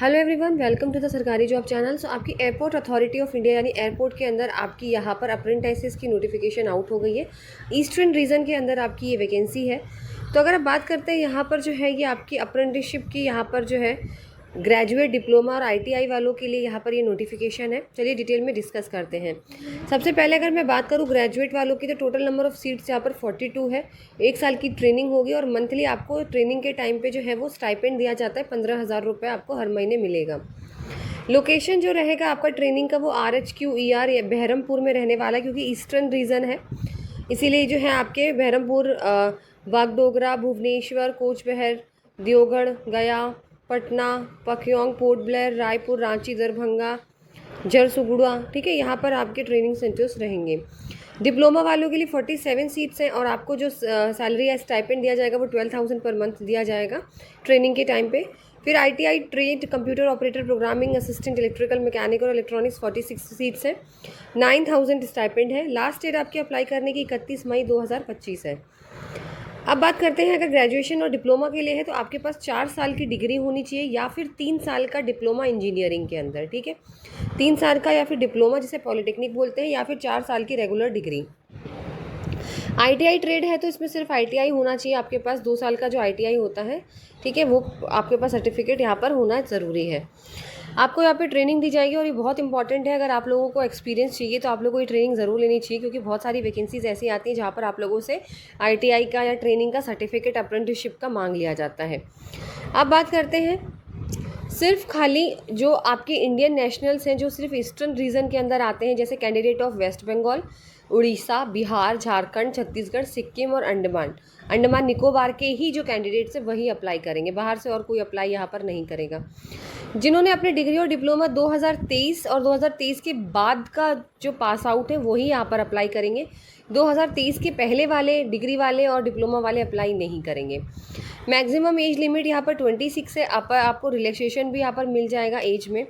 Hello everyone, welcome to the Sarkari job channel. So आपकी airport authority of India यानी airport के अंदर आपकी यहाँ पर अप्रेंटिसेस की नोटिफिकेशन आउट हो गई है। ईस्टर्न रीजन के अंदर आपकी ये वैकेंसी है। तो अगर आप बात करते हैं यहाँ पर जो है ये आपकी अप्रेंटिसशिप की यहाँ पर जो है ग्रेजुएट, डिप्लोमा और आईटीआई वालों के लिए यहाँ पर ये नोटिफिकेशन है। चलिए डिटेल में डिस्कस करते हैं। सबसे पहले अगर मैं बात करूँ ग्रेजुएट वालों की, तो टोटल नंबर ऑफ़ सीट्स यहाँ पर 42 है। 1 साल की ट्रेनिंग होगी और मंथली आपको ट्रेनिंग के टाइम पे जो है वो स्टाइपेंड दिया जाता है। 15,000 रुपये आपको हर महीने मिलेगा। लोकेशन जो रहेगा आपका ट्रेनिंग का वो RHQER बहरमपुर में रहने वाला है, क्योंकि ईस्टर्न रीजन है इसीलिए जो है आपके बहरमपुर, बागडोगरा, भुवनेश्वर, कोचबिहार, दियोगढ़, गया, पटना, पखियोंग, पोर्ट ब्लेयर, रायपुर, रांची, दरभंगा, झरसुगुड़ा, ठीक है, यहाँ पर आपके ट्रेनिंग सेंटर्स रहेंगे। डिप्लोमा वालों के लिए 47 सीट्स हैं और आपको जो सैलरी या स्टाइपेंड दिया जाएगा वो 12,000 पर मंथ दिया जाएगा ट्रेनिंग के टाइम पे। फिर ITI trade, computer operator, programming assistant, electrical, mechanical और इलेक्ट्रॉनिक्स 46 सीट्स हैं। 9,000 स्टाइपेंड है। लास्ट डेट आपके अप्लाई करने की 31 मई 2025 है। अब बात करते हैं, अगर ग्रेजुएशन और डिप्लोमा के लिए है तो आपके पास 4 साल की डिग्री होनी चाहिए या फिर 3 साल का डिप्लोमा इंजीनियरिंग के अंदर, ठीक है। 3 साल का या फिर डिप्लोमा जिसे पॉलिटेक्निक बोलते हैं, या फिर 4 साल की रेगुलर डिग्री। ITI ट्रेड है तो इसमें सिर्फ ITI होना चाहिए आपके पास। 2 साल का जो ITI होता है, ठीक है, वो आपके पास सर्टिफिकेट यहाँ पर होना ज़रूरी है। आपको यहाँ पे ट्रेनिंग दी जाएगी और ये बहुत इंपॉर्टेंट है। अगर आप लोगों को एक्सपीरियंस चाहिए तो आप लोगों को ये ट्रेनिंग ज़रूर लेनी चाहिए, क्योंकि बहुत सारी वैकेंसीज ऐसी आती हैं जहाँ पर आप लोगों से ITI का या ट्रेनिंग का सर्टिफिकेट, अप्रेंटिसशिप का मांग लिया जाता है। अब बात करते हैं, सिर्फ खाली जो आपके इंडियन नेशनल्स हैं जो सिर्फ ईस्टर्न रीजन के अंदर आते हैं, जैसे candidate of West Bengal, Orissa, Bihar, Jharkhand, Chhattisgarh, Sikkim और अंडमान निकोबार के ही जो कैंडिडेट्स हैं वही अप्लाई करेंगे। बाहर से और कोई अप्लाई यहाँ पर नहीं करेगा। जिन्होंने अपने डिग्री और डिप्लोमा 2023 और 2023 के बाद का जो पास आउट है वही यहाँ पर अप्लाई करेंगे। 2023 के पहले वाले डिग्री वाले और डिप्लोमा वाले अप्लाई नहीं करेंगे। मैक्सिमम एज लिमिट यहाँ पर 26 है। आपको रिलैक्सेशन भी यहाँ पर मिल जाएगा एज में,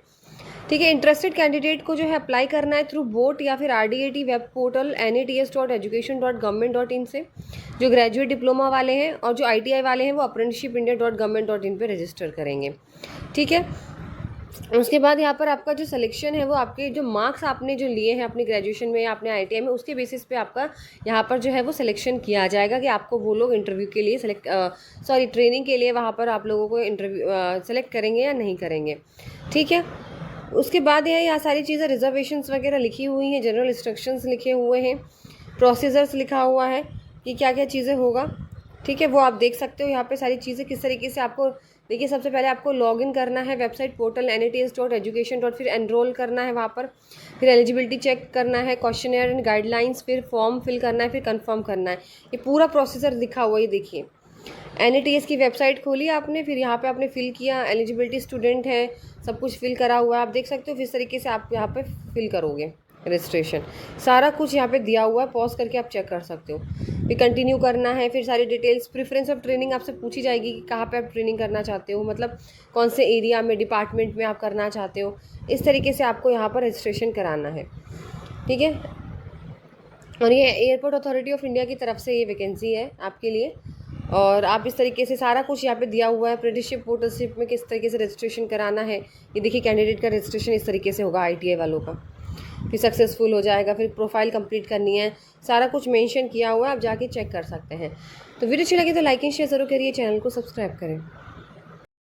ठीक है। इंटरेस्टेड कैंडिडेट को जो है अप्लाई करना है थ्रू बोट या फिर RDAT वेब पोर्टल nats.education.government.in से। जो ग्रेजुएट, डिप्लोमा वाले हैं और जो ITI वाले हैं वो apprenticeshipindia.government.in पे रजिस्टर करेंगे, ठीक है। उसके बाद यहाँ पर आपका जो सिलेक्शन है वो आपके जो मार्क्स आपने जो लिए हैं अपनी ग्रेजुएशन में या अपने ITI में, उसके बेसिस पे आपका यहाँ पर जो है वो सिलेक्शन किया जाएगा कि आपको वो लोग इंटरव्यू के लिए ट्रेनिंग के लिए वहाँ पर आप लोगों को इंटरव्यू सेलेक्ट करेंगे या नहीं करेंगे, ठीक है। उसके बाद यहाँ सारी चीज़ें, रिजर्वेशंस वगैरह लिखी हुई हैं, जनरल इंस्ट्रक्शंस लिखे हुए हैं, प्रोसीजर्स लिखा हुआ है कि क्या क्या चीज़ें होगा, ठीक है, वो आप देख सकते हो यहाँ पे सारी चीज़ें किस तरीके से आपको। देखिए, सबसे पहले आपको लॉगिन करना है वेबसाइट पोर्टल nats.education. फिर एनरोल करना है वहाँ पर, फिर एलिजिबिलिटी चेक करना है, क्वेश्चनर एंड गाइडलाइंस, फिर फॉर्म फिल करना है, फिर कंफर्म करना है। ये पूरा प्रोसीजर लिखा हुआ है, देखिए। NATS की वेबसाइट खोली आपने, फिर यहाँ पे आपने फिल किया, एलिजिबिलिटी स्टूडेंट है, सब कुछ फिल करा हुआ है, आप देख सकते हो। फिर इस तरीके से आप यहाँ पे फिल करोगे रजिस्ट्रेशन, सारा कुछ यहाँ पे दिया हुआ है, पॉज करके आप चेक कर सकते हो। फिर कंटिन्यू करना है, फिर सारी डिटेल्स, प्रेफरेंस ऑफ ट्रेनिंग आपसे पूछी जाएगी कि कहाँ पे आप ट्रेनिंग करना चाहते हो, मतलब कौन से एरिया में, डिपार्टमेंट में आप करना चाहते हो। इस तरीके से आपको यहाँ पर रजिस्ट्रेशन कराना है, ठीक है। और ये एयरपोर्ट अथॉरिटी ऑफ इंडिया की तरफ से ये वैकेंसी है आपके लिए। और आप इस तरीके से सारा कुछ यहाँ पे दिया हुआ है। अप्रेंटिसशिप पोर्टलशिप में किस तरीके से रजिस्ट्रेशन कराना है, ये देखिए। कैंडिडेट का रजिस्ट्रेशन इस तरीके से होगा ITI वालों का, फिर सक्सेसफुल हो जाएगा, फिर प्रोफाइल कंप्लीट करनी है, सारा कुछ मेंशन किया हुआ है, आप जाके चेक कर सकते हैं। तो वीडियो अच्छी लगी तो लाइक एंड शेयर ज़रूर करिए, चैनल को सब्सक्राइब करें।